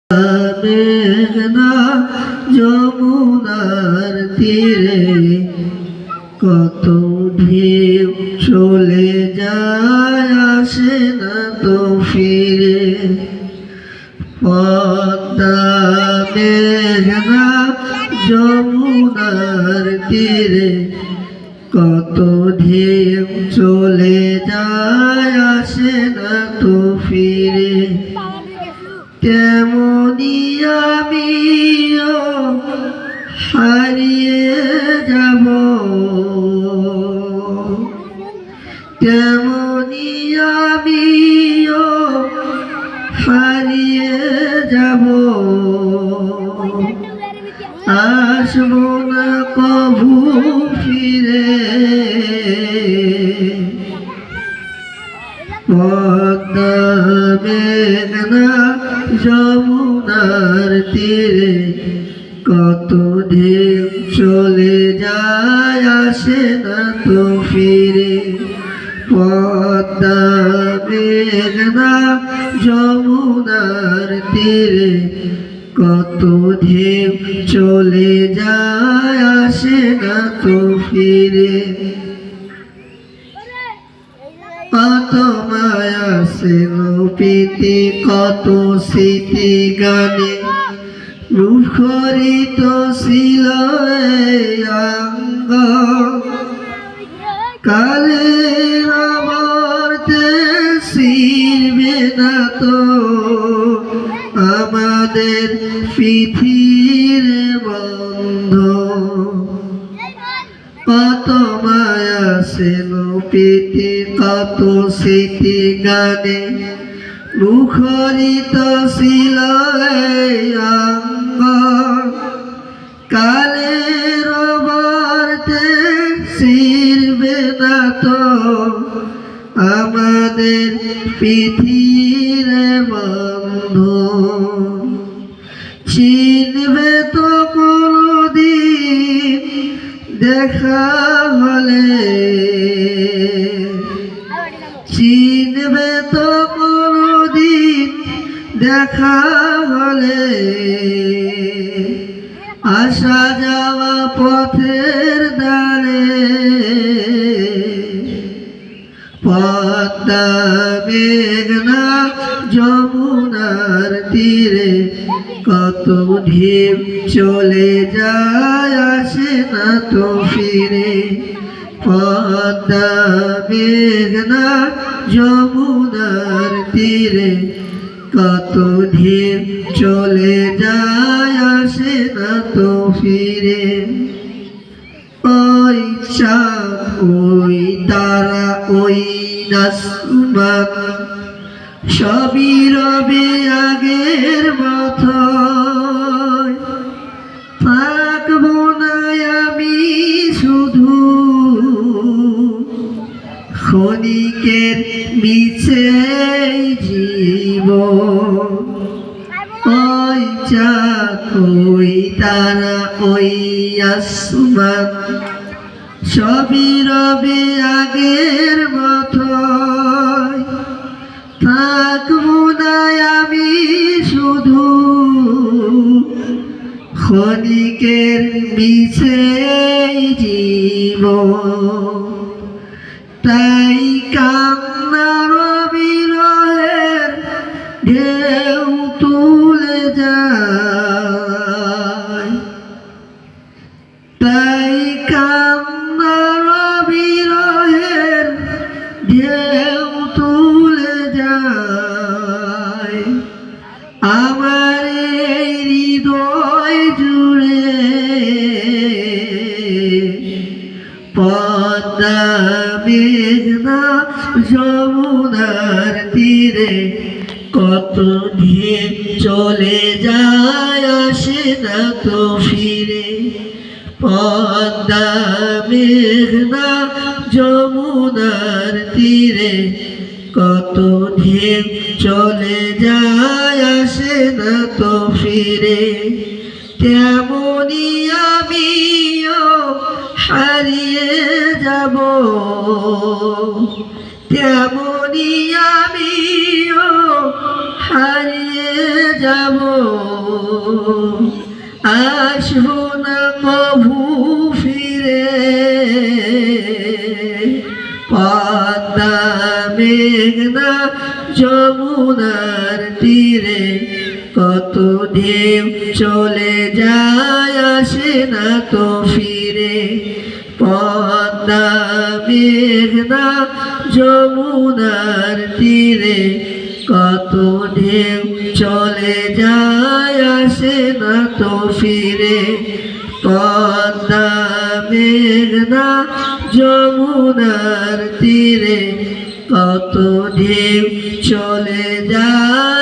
মেঘনা যমুনার তীরে কত ঢেউ চলে যায় আসে না তো ফিরে। পদ্মা মেঘনা যমুনার তীরে কত ঢেউ চলে যায় আসে না তো ফিরে। তেমনি আমিও হারিয়ে যাব, তেমনি আমিও হারিয়ে যাব। আসবো না কভু ফিরে। পদ্মা মেঘনা যমুনার তীরে কত ঢেউ চলে যায় আসে না তো ফিরে। পদ্মা মেঘনা যমুনার তীরে কত ঢেউ চলে যায় আসে না তো ফিরে। কত মায়া ছিল প্রীতি কত স্মৃতি গানে মুখরিত ছিল অঙ্গ। কালের আবর্তে ছিড়বে না তো আমাদের পৃথিবীর বন্ধ। কত মায়া ছিল প্রীতি কত স্মৃতি গানে মুখরিত ছিল অঙ্গ। কালের আবর্তে ছিড়বে না তো আমাদের পৃথিবীর বন্ধু। চিনবে তো কোনদিন দেখা হলে, চিনবে তো কোনদিন দেখা হলে। আসা যাওয়া পথের ধারে পদ্মা মেঘনা যমুনার তীরে কত ঢেউ চলে যায় আসে না তো ফিরে। পদ্মা মেঘনা যমুনার তীরে কত ঢেউ চলে যায় আসে না তো ফিরে। ওই চাঁদ ওই তারা ওই আসমান সবই রবে আগের মতো। থাকবো না আমি শুধু ক্ষণিকের মিছে জীবন। ওই চাঁদ ওই তারা ওই আসমান সবই রবে আগের মতো। থাকবো না আমি শুধু ক্ষণিকের মিছে জীবন। তাই কান্নার বিরহের ঢেউ তুলে যায়, তাই কান্নার বিরহের ঢেউ তুলে যায় আমার এই হৃদয় জুড়ে। পদ্মা মেঘনা যমুনার তীরে কত ঢেউ চলে যায় আসে না তো ফিরে। পদ্মা মেঘনা যমুনার তীরে কত ঢেউ চলে যায় আসে না তো ফিরে। তেমনি আমিও হারিয়ে যাব, তেমনি আমিও হারিয়ে যাব আসবো না কভু ফিরে পদ্মা মেঘনা যমুনার তীরে কত ঢেউ চলে যায় আসে না তো ফিরে পদ্মা মেঘনা যমুনার তীরে কত ঢেউ চলে যায় আসে না তো ফিরে পদ্মা মেঘনা যমুনার তীরে কত ঢেউ চলে যায়